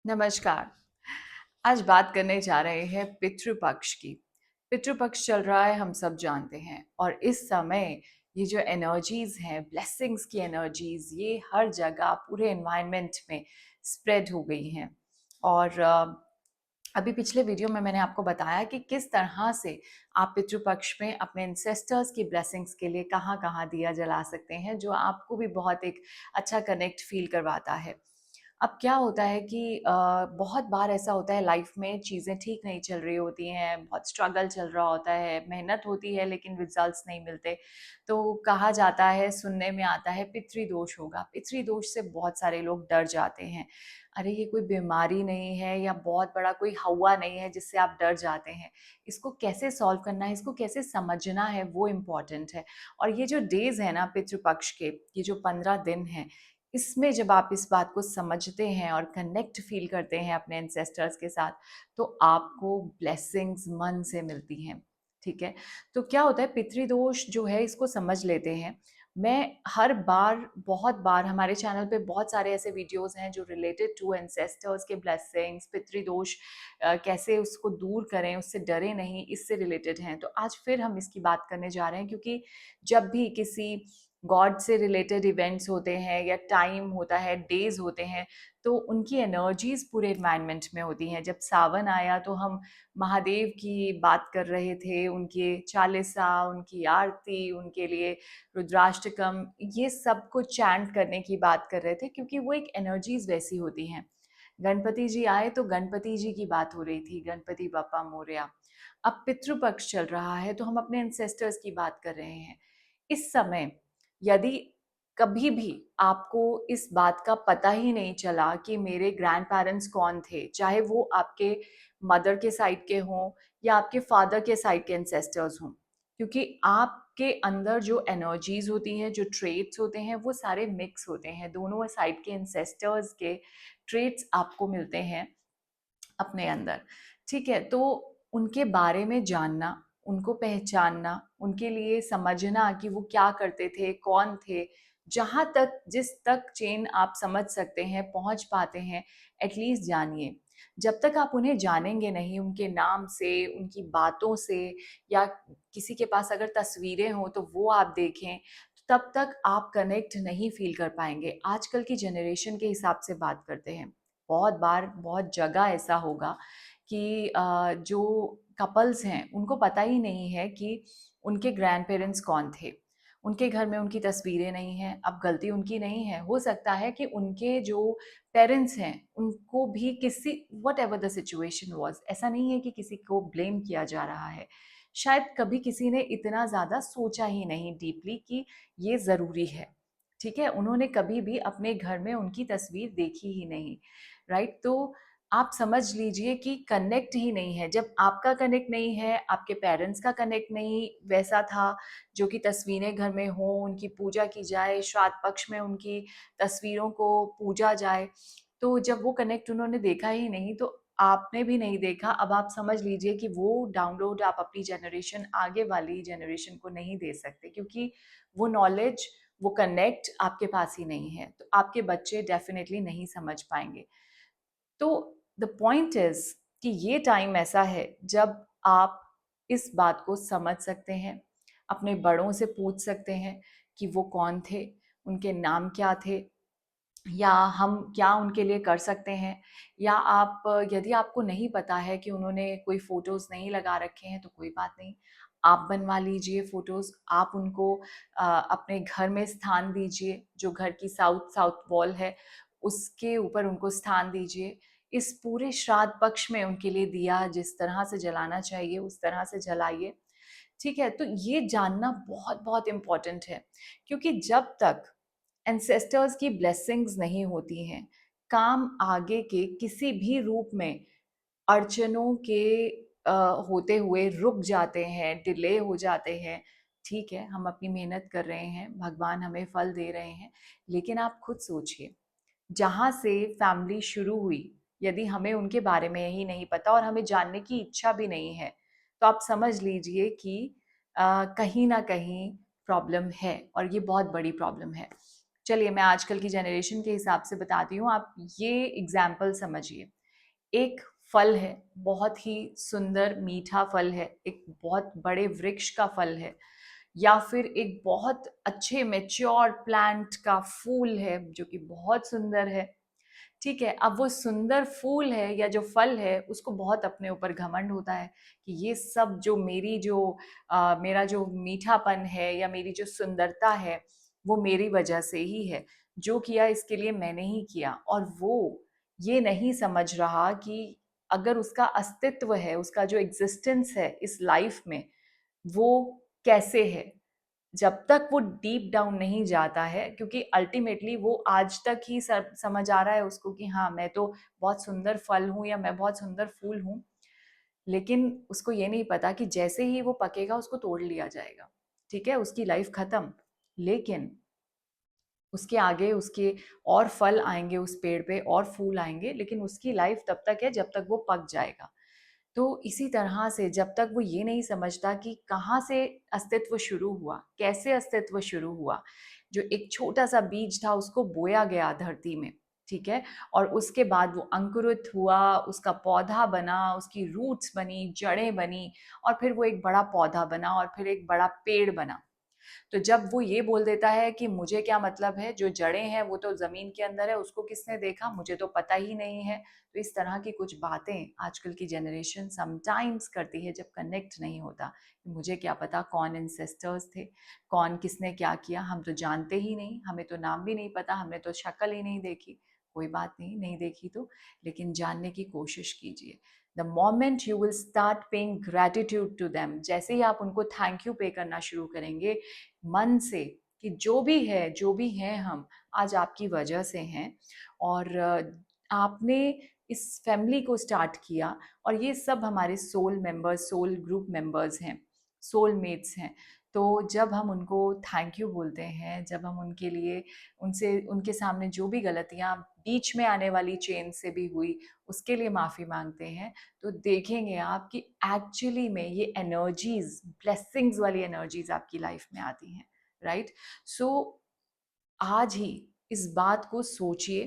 नमस्कार। आज बात करने जा रहे हैं पितृपक्ष की। पितृपक्ष चल रहा है, हम सब जानते हैं, और इस समय ये जो एनर्जीज़ हैं, ब्लेसिंग्स की एनर्जीज़, ये हर जगह पूरे एनवायरनमेंट में स्प्रेड हो गई हैं। और अभी पिछले वीडियो में मैंने आपको बताया कि किस तरह से आप पितृपक्ष में अपने एंसेस्टर्स की ब्लेसिंग्स के लिए कहाँ-कहाँ दिया जला सकते हैं, जो आपको भी बहुत एक अच्छा कनेक्ट फ़ील करवाता है। अब क्या होता है कि बहुत बार ऐसा होता है लाइफ में, चीज़ें ठीक नहीं चल रही होती हैं, बहुत स्ट्रगल चल रहा होता है, मेहनत होती है लेकिन रिजल्ट्स नहीं मिलते। तो कहा जाता है, सुनने में आता है पितृदोष होगा। पितृदोष से बहुत सारे लोग डर जाते हैं। अरे ये कोई बीमारी नहीं है या बहुत बड़ा कोई हौवा नहीं है जिससे आप डर जाते हैं। इसको कैसे सॉल्व करना है, इसको कैसे समझना है, वो इम्पोर्टेंट है। और ये जो डेज़ हैं ना पितृपक्ष के, ये जो 15 दिन हैं, इसमें जब आप इस बात को समझते हैं और कनेक्ट फ़ील करते हैं अपने एंसेस्टर्स के साथ, तो आपको ब्लेसिंग्स मन से मिलती हैं, ठीक है? तो क्या होता है, पितृदोष जो है इसको समझ लेते हैं। मैं हर बार, बहुत बार हमारे चैनल पे बहुत सारे ऐसे वीडियोज़ हैं जो रिलेटेड टू एंसेस्टर्स के ब्लेसिंग्स, पितृदोष कैसे उसको दूर करें, उससे डरे नहीं, इससे रिलेटेड हैं। तो आज फिर हम इसकी बात करने जा रहे हैं, क्योंकि जब भी किसी गॉड से रिलेटेड इवेंट्स होते हैं या टाइम होता है, डेज़ होते हैं, तो उनकी एनर्जीज़ पूरे एनवायरनमेंट में होती हैं। जब सावन आया तो हम महादेव की बात कर रहे थे, उनके चालीसा, उनकी आरती, उनके लिए रुद्राष्टकम, ये सब कुछ चैंट करने की बात कर रहे थे, क्योंकि वो एक एनर्जीज़ वैसी होती हैं। गणपति जी आए तो गणपति जी की बात हो रही थी, गणपति बप्पा मोरया। अब पितृपक्ष चल रहा है तो हम अपने एंसेस्टर्स की बात कर रहे हैं। इस समय यदि कभी भी आपको इस बात का पता ही नहीं चला कि मेरे ग्रैंड पेरेंट्स कौन थे, चाहे वो आपके मदर के साइड के हों या आपके फादर के साइड के एंसेस्टर्स हों, क्योंकि आपके अंदर जो एनर्जीज होती हैं, जो ट्रेट्स होते हैं, वो सारे मिक्स होते हैं। दोनों साइड के एंसेस्टर्स के ट्रेट्स आपको मिलते हैं अपने अंदर, ठीक है? तो उनके बारे में जानना, उनको पहचानना, उनके लिए समझना कि वो क्या करते थे, कौन थे, जहाँ तक, जिस तक चेन आप समझ सकते हैं, पहुँच पाते हैं, एटलीस्ट जानिए। जब तक आप उन्हें जानेंगे नहीं, उनके नाम से, उनकी बातों से, या किसी के पास अगर तस्वीरें हों तो वो आप देखें, तब तक आप कनेक्ट नहीं फ़ील कर पाएँगे। आजकल की जनरेशन के हिसाब से बात करते हैं। बहुत बार, बहुत जगह ऐसा होगा कि जो कपल्स हैं, उनको पता ही नहीं है कि उनके ग्रैंड पेरेंट्स कौन थे। उनके घर में उनकी तस्वीरें नहीं हैं। अब गलती उनकी नहीं है, हो सकता है कि उनके जो पेरेंट्स हैं, उनको भी किसी, व्हाटएवर द सिचुएशन वाज़, ऐसा नहीं है कि किसी को ब्लेम किया जा रहा है। शायद कभी किसी ने इतना ज़्यादा सोचा ही नहीं डीपली कि ये ज़रूरी है, ठीक है? उन्होंने कभी भी अपने घर में उनकी तस्वीर देखी ही नहीं। राइट? तो आप समझ लीजिए कि कनेक्ट ही नहीं है। जब आपका कनेक्ट नहीं है, आपके पेरेंट्स का कनेक्ट नहीं वैसा था, जो कि तस्वीरें घर में हों, उनकी पूजा की जाए, श्राद्ध पक्ष में उनकी तस्वीरों को पूजा जाए, तो जब वो कनेक्ट उन्होंने देखा ही नहीं, तो आपने भी नहीं देखा। अब आप समझ लीजिए कि वो डाउनलोड आप अपनी जनरेशन, आगे वाली जनरेशन को नहीं दे सकते, क्योंकि वो नॉलेज, वो कनेक्ट आपके पास ही नहीं है। तो आपके बच्चे डेफ़िनिटली नहीं समझ पाएँगे। तो द पॉइंट इज़ कि ये टाइम ऐसा है जब आप इस बात को समझ सकते हैं, अपने बड़ों से पूछ सकते हैं कि वो कौन थे, उनके नाम क्या थे, या हम क्या उनके लिए कर सकते हैं। या आप, यदि आपको नहीं पता है कि उन्होंने कोई फ़ोटोज़ नहीं लगा रखे हैं, तो कोई बात नहीं, आप बनवा लीजिए फ़ोटोज़। आप उनको अपने घर में स्थान दीजिए, जो घर की साउथ वॉल है, उसके ऊपर उनको स्थान दीजिए। इस पूरे श्राद्ध पक्ष में उनके लिए दिया जिस तरह से जलाना चाहिए, उस तरह से जलाइए, ठीक है? तो ये जानना बहुत-बहुत इम्पोर्टेंट है, क्योंकि जब तक एंसेस्टर्स की ब्लेसिंग्स नहीं होती हैं, काम आगे के किसी भी रूप में अड़चनों के अ, होते हुए रुक जाते हैं, डिले हो जाते हैं। ठीक है, हम अपनी मेहनत कर रहे हैं, भगवान हमें फल दे रहे हैं, लेकिन आप खुद सोचिए, जहाँ से फैमिली शुरू हुई, यदि हमें उनके बारे में ही नहीं पता और हमें जानने की इच्छा भी नहीं है, तो आप समझ लीजिए कि कहीं न कहीं प्रॉब्लम है, और ये बहुत बड़ी प्रॉब्लम है। चलिए मैं आजकल की जनरेशन के हिसाब से बताती हूँ, आप ये एग्जाम्पल समझिए। एक फल है, बहुत ही सुंदर मीठा फल है, एक बहुत बड़े वृक्ष का फल है, या फिर एक बहुत अच्छे मैच्योर प्लांट का फूल है जो कि बहुत सुंदर है। ठीक है, अब वो सुंदर फूल है या जो फल है उसको बहुत अपने ऊपर घमंड होता है कि ये सब जो मेरा जो मीठापन है या मेरी जो सुंदरता है वो मेरी वजह से ही है, जो किया इसके लिए मैंने ही किया। और वो ये नहीं समझ रहा कि अगर उसका अस्तित्व है, उसका जो एग्जिस्टेंस है इस लाइफ में, वो कैसे है। जब तक वो डीप डाउन नहीं जाता है, क्योंकि अल्टीमेटली वो आज तक ही समझ आ रहा है उसको कि हाँ मैं तो बहुत सुंदर फल हूँ या मैं बहुत सुंदर फूल हूँ, लेकिन उसको ये नहीं पता कि जैसे ही वो पकेगा उसको तोड़ लिया जाएगा। ठीक है, उसकी लाइफ खत्म। लेकिन उसके आगे उसके और फल आएंगे उस पेड़ पे, और फूल आएंगे, लेकिन उसकी लाइफ तब तक है जब तक वो पक जाएगा। तो इसी तरह से जब तक वो ये नहीं समझता कि कहाँ से अस्तित्व शुरू हुआ, कैसे अस्तित्व शुरू हुआ, जो एक छोटा सा बीज था उसको बोया गया धरती में, ठीक है, और उसके बाद वो अंकुरित हुआ, उसका पौधा बना, उसकी रूट्स बनी, जड़ें बनी, और फिर वो एक बड़ा पौधा बना, और फिर एक बड़ा पेड़ बना। तो जब वो ये बोल देता है कि मुझे क्या मतलब है, जो जड़ें हैं वो तो जमीन के अंदर है, उसको किसने देखा, मुझे तो पता ही नहीं है। तो इस तरह की कुछ बातें आजकल की जनरेशन समटाइम्स करती है जब कनेक्ट नहीं होता कि मुझे क्या पता कौन इंसेस्टर्स थे, कौन किसने क्या किया, हम तो जानते ही नहीं, हमें तो नाम भी नहीं पता, हमने तो शक्ल ही नहीं देखी। कोई बात नहीं, नहीं देखी तो, लेकिन जानने की कोशिश कीजिए। The moment you will start paying gratitude to them, जैसे ही आप उनको थैंक यू पे करना शुरू करेंगे मन से कि जो भी है, जो भी हैं हम, आज आपकी वजह से हैं, और आपने इस फैमिली को स्टार्ट किया, और ये सब हमारे soul members, soul group members हैं, सोल मेट्स हैं। तो जब हम उनको थैंक यू बोलते हैं, जब हम उनके लिए, उनसे, उनके सामने जो भी गलतियां बीच में आने वाली चेन से भी हुई उसके लिए माफ़ी मांगते हैं, तो देखेंगे आप कि एक्चुअली में ये एनर्जीज, ब्लेसिंग्स वाली एनर्जीज आपकी लाइफ में आती हैं। राइट, सो आज ही इस बात को सोचिए,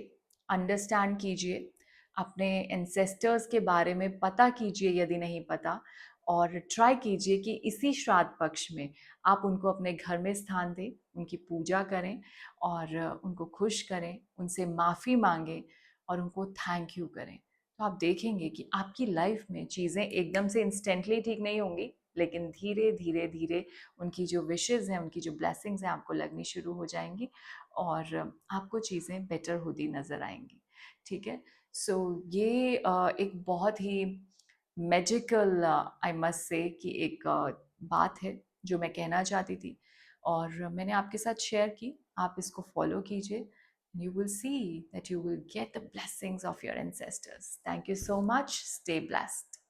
अंडरस्टैंड कीजिए, अपने एंसेस्टर्स के बारे में पता कीजिए यदि नहीं पता, और ट्राई कीजिए कि इसी श्राद्ध पक्ष में आप उनको अपने घर में स्थान दें, उनकी पूजा करें, और उनको खुश करें, उनसे माफ़ी मांगें, और उनको थैंक यू करें। तो आप देखेंगे कि आपकी लाइफ में चीज़ें एकदम से इंस्टेंटली ठीक नहीं होंगी, लेकिन धीरे धीरे धीरे उनकी जो विशेज़ हैं, उनकी जो ब्लेसिंग्स हैं आपको लगनी शुरू हो जाएंगी, और आपको चीज़ें बेटर होती नज़र आएंगी। ठीक है, सो ये एक बहुत ही मैजिकल, आई मस्ट से, कि एक बात है जो मैं कहना चाहती थी, और मैंने आपके साथ शेयर की। आप इसको फॉलो कीजिए, you will see that you will get the blessings of your ancestors. Thank you so much. Stay blessed.